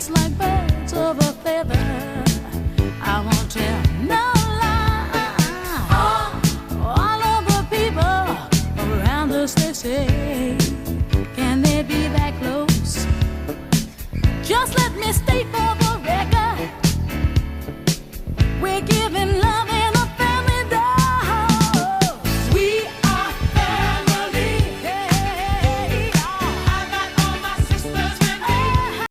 just like birds of a feather. I won't tell no lie. All of the people around us, they say, can they be that close? Just let me stay for